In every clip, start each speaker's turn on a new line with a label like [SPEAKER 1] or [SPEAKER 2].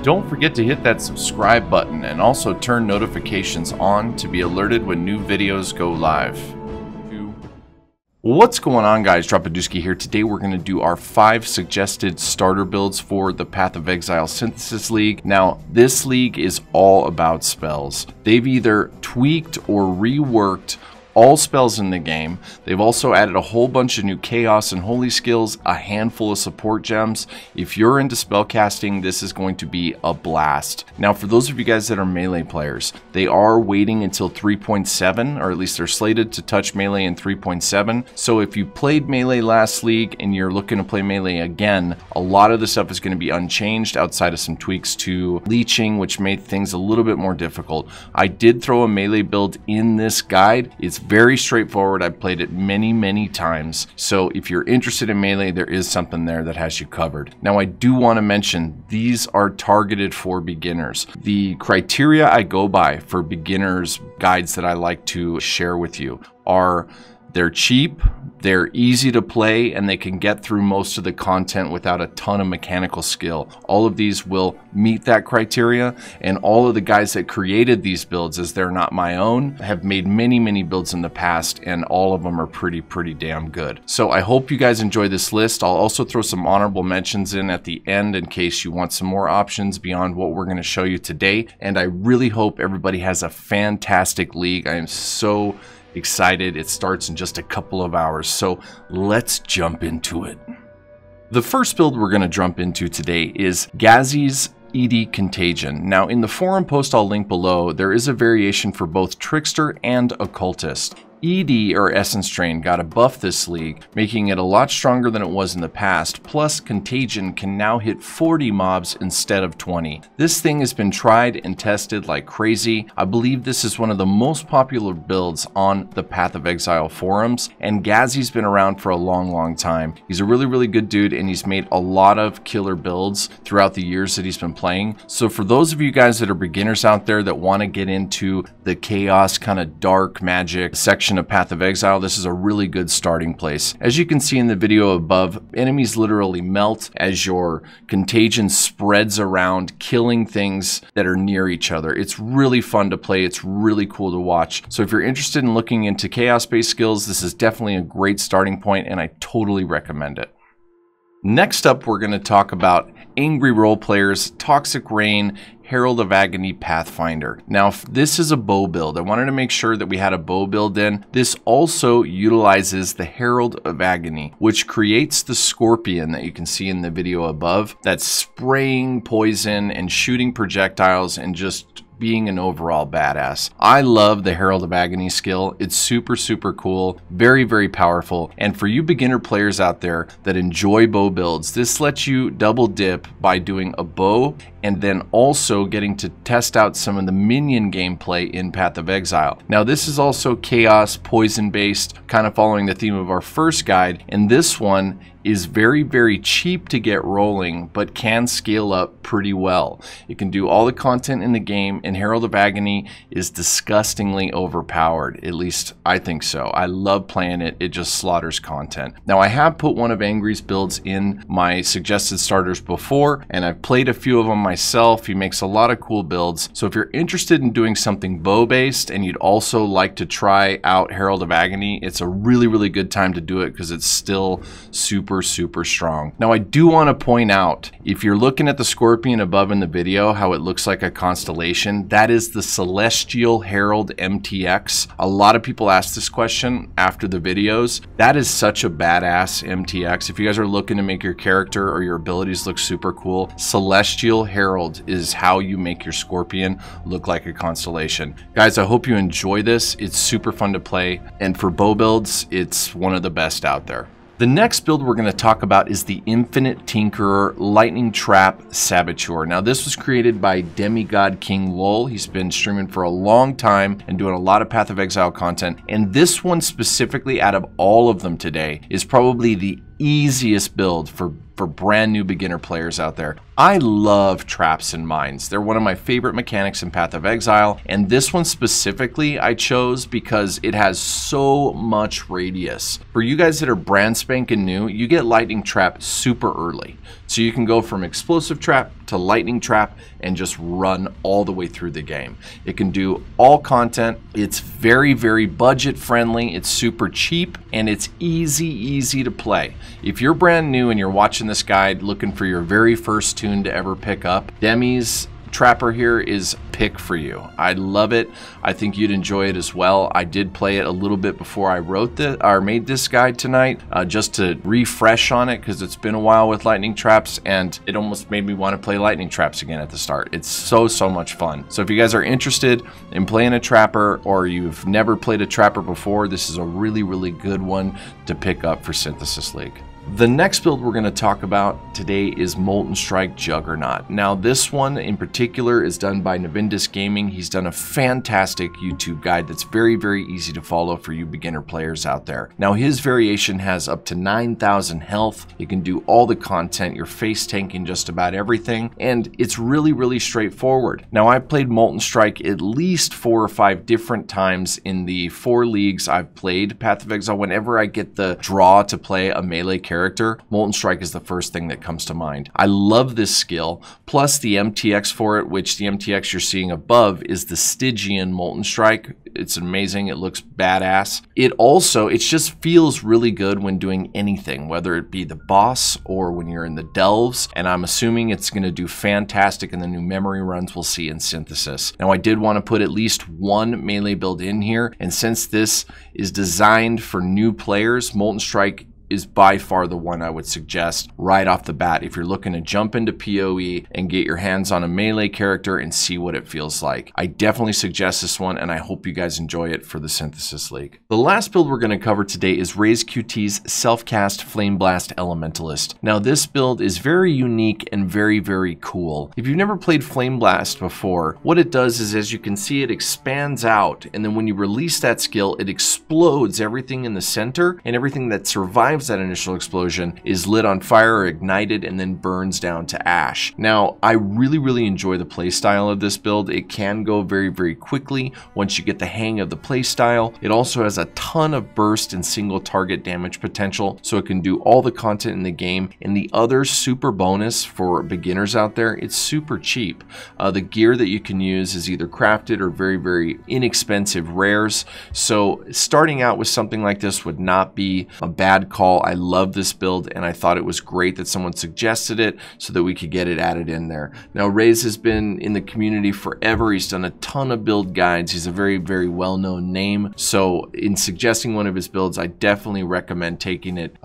[SPEAKER 1] Don't forget to hit that subscribe button and also turn notifications on to be alerted when new videos go live. What's going on, guys? Dropadooski here. Today we're going to do our 5 suggested starter builds for the Path of Exile Synthesis League. Now, this league is all about spells. They've either tweaked or reworked all spells in the game. They've also added a whole bunch of new chaos and holy skills, a handful of support gems. If you're into spellcasting, this is going to be a blast. Now, for those of you guys that are melee players, they are waiting until 3.7, or at least they're slated to touch melee in 3.7. So if you played melee last league and you're looking to play melee again, a lot of the stuff is going to be unchanged outside of some tweaks to leeching, which made things a little bit more difficult. I did throw a melee build in this guide. It's very straightforward. I've played it many times. So if you're interested in melee, there is something there that has you covered. Now, I do want to mention these are targeted for beginners. The criteria I go by for beginners guides that I like to share with you are they're cheap, they're easy to play, and they can get through most of the content without a ton of mechanical skill. All of these will meet that criteria, and all of the guys that created these builds, as they're not my own, have made many builds in the past, and all of them are pretty damn good. So I hope you guys enjoy this list. I'll also throw some honorable mentions in at the end in case you want some more options beyond what we're going to show you today, and I really hope everybody has a fantastic league. I am so excited. It starts in just a couple of hours, so let's jump into it. The first build we're going to jump into today is Gazzis ED Contagion. Now, in the forum post I'll link below, there is a variation for both Trickster and Occultist. ED, or Essence Drain, got a buff this league, making it a lot stronger than it was in the past, plus Contagion can now hit 40 mobs instead of 20. This thing has been tried and tested like crazy. I believe this is one of the most popular builds on the Path of Exile forums, and Gazzis been around for a long time. He's a really good dude, and he's made a lot of killer builds throughout the years that he's been playing. So for those of you guys that are beginners out there that want to get into the chaos kind of dark magic section of Path of Exile, this is a really good starting place. As you can see in the video above, enemies literally melt as your contagion spreads around, killing things that are near each other. It's really fun to play. It's really cool to watch. So if you're interested in looking into chaos-based skills, this is definitely a great starting point, and I totally recommend it. Next up, we're going to talk about Angry Role Players, Toxic Rain, Herald of Agony Pathfinder. Now, if this is a bow build, I wanted to make sure that we had a bow build in. This also utilizes the Herald of Agony, which creates the scorpion that you can see in the video above, that's spraying poison and shooting projectiles and just being an overall badass. I love the Herald of Agony skill. It's super cool, very powerful. And for you beginner players out there that enjoy bow builds, this lets you double dip by doing a bow and then also getting to test out some of the minion gameplay in Path of Exile. Now, this is also chaos poison based, kind of following the theme of our first guide, and this one is very cheap to get rolling, but can scale up pretty well. It can do all the content in the game, and Herald of Agony is disgustingly overpowered. At least I think so. I love playing it. It just slaughters content. Now, I have put one of Angry's builds in my suggested starters before, and I've played a few of them myself. He makes a lot of cool builds. So if you're interested in doing something bow based and you'd also like to try out Herald of Agony, it's a really good time to do it because it's still super strong. Now, I do want to point out, if you're looking at the scorpion above in the video, how it looks like a constellation, that is the Celestial Herald MTX. A lot of people ask this question after the videos. That is such a badass MTX. If you guys are looking to make your character or your abilities look super cool, Celestial Herald is how you make your scorpion look like a constellation. Guys, I hope you enjoy this. It's super fun to play, and for bow builds, it's one of the best out there. The next build we're going to talk about is the Infinite Tinkerer Lightning Trap Saboteur. Now, this was created by Demigod King Lol. He's been streaming for a long time and doing a lot of Path of Exile content. And this one specifically, out of all of them today, is probably the easiest build for brand new beginner players out there. I love traps and mines. They're one of my favorite mechanics in Path of Exile, and this one specifically I chose because it has so much radius. For you guys that are brand spanking new, you get lightning trap super early. So you can go from explosive trap to lightning trap and just run all the way through the game. It can do all content. It's very, very budget friendly. It's super cheap and it's easy to play. If you're brand new and you're watching this guide looking for your very first tune to ever pick up, Demi's Trapper here is pick for you. I love it. I think you'd enjoy it as well. I did play it a little bit before I wrote this or made this guide tonight, just to refresh on it because it's been a while with lightning traps and it almost made me want to play lightning traps again at the start. It's so much fun. So if you guys are interested in playing a trapper or you've never played a trapper before, this is a really good one to pick up for Synthesis League. The next build we're going to talk about today is Molten Strike Juggernaut. Now this one in particular is done by Navindus Gaming. He's done a fantastic YouTube guide that's very easy to follow for you beginner players out there. Now his variation has up to 9,000 health. It can do all the content, your face tanking just about everything, and it's really straightforward. Now I've played Molten Strike at least 4 or 5 different times in the 4 leagues I've played Path of Exile. Whenever I get the draw to play a melee character, Molten Strike is the first thing that comes to mind. I love this skill, plus the MTX for it, which the MTX you're seeing above is the Stygian Molten Strike. It's amazing. It looks badass. It just feels really good when doing anything, whether it be the boss or when you're in the delves, and I'm assuming it's going to do fantastic in the new memory runs we'll see in Synthesis. Now I did want to put at least one melee build in here, and since this is designed for new players, Molten Strike is by far the one I would suggest right off the bat if you're looking to jump into PoE and get your hands on a melee character and see what it feels like. I definitely suggest this one, and I hope you guys enjoy it for the Synthesis League. The last build we're going to cover today is Raze QT's Self-Cast Flame Blast Elementalist. Now this build is very unique and very cool. If you've never played Flame Blast before, what it does is, as you can see, it expands out, and then when you release that skill, it explodes everything in the center, and everything that survives that initial explosion is lit on fire or ignited and then burns down to ash. Now I really enjoy the playstyle of this build. It can go very quickly once you get the hang of the playstyle. It also has a ton of burst and single target damage potential, so it can do all the content in the game. And the other super bonus for beginners out there, it's super cheap. The gear that you can use is either crafted or very inexpensive rares, so starting out with something like this would not be a bad call. I love this build, and I thought it was great that someone suggested it so that we could get it added in there. Now Raze has been in the community forever. He's done a ton of build guides. He's a very well-known name, so in suggesting one of his builds, I definitely recommend taking it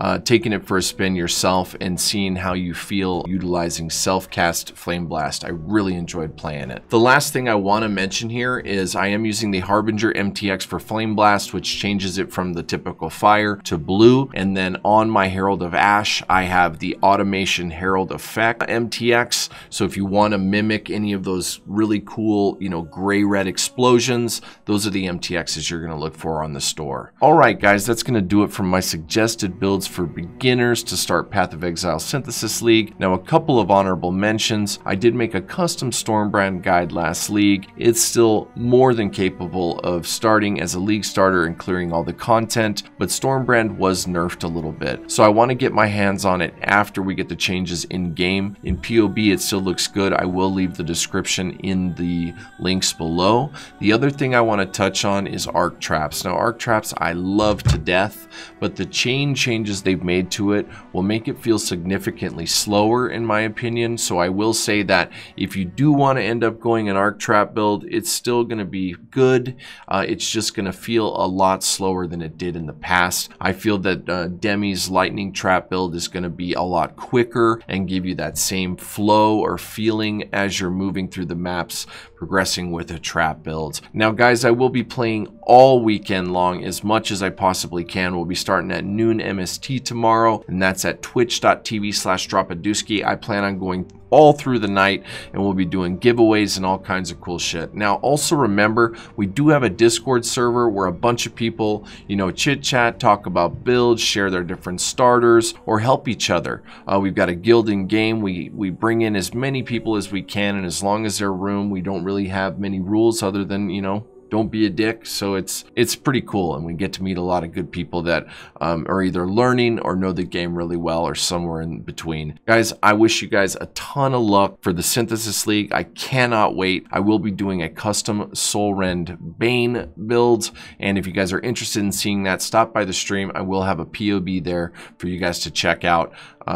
[SPEAKER 1] for a spin yourself and seeing how you feel utilizing Self-Cast Flame Blast. I really enjoyed playing it. The last thing I want to mention here is I am using the Harbinger MTX for Flame Blast, which changes it from the typical fire to blue, and then on my Herald of Ash, I have the Automation Herald Effect MTX. So if you want to mimic any of those really cool, gray-red explosions, those are the MTXs you're going to look for on the store. All right, guys, that's going to do it for my suggested builds for beginners to start Path of Exile Synthesis League. Now, a couple of honorable mentions. I did make a custom Stormbrand guide last league. It's still more than capable of starting as a league starter and clearing all the content, but Stormbrand was nerfed a little bit. So I want to get my hands on it after we get the changes in game. In POB, it still looks good. I will leave the description in the links below. The other thing I want to touch on is arc traps. Now, arc traps I love to death, but the changes they've made to it will make it feel significantly slower in my opinion. So I will say that if you do want to end up going an arc trap build, it's still going to be good. It's just going to feel a lot slower than it did in the past. I feel that Demi's lightning trap build is going to be a lot quicker and give you that same flow or feeling as you're moving through the maps progressing with a trap build. Now guys, I will be playing all weekend long as much as I possibly can. We'll be starting at noon MST tomorrow, and that's at twitch.tv/dropadooski. I plan on going all through the night, and we'll be doing giveaways and all kinds of cool shit. Now also remember, we do have a Discord server where a bunch of people, you know, chit chat, talk about builds, share their different starters, or help each other. We've got a guild in game. We bring in as many people as we can, and as long as there's room, we don't really have many rules other than, you know, don't be a dick. So it's pretty cool, and we get to meet a lot of good people that are either learning or know the game really well, or somewhere in between. Guys, I wish you guys a ton of luck for the Synthesis League. I cannot wait. I will be doing a custom Soul Rend Bane build, and if you guys are interested in seeing that, stop by the stream. I will have a POB there for you guys to check out.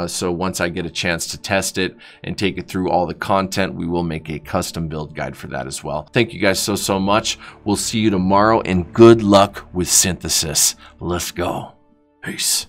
[SPEAKER 1] So once I get a chance to test it and take it through all the content, we will make a custom build guide for that as well. Thank you guys so much. We'll see you tomorrow, and good luck with Synthesis. Let's go. Peace.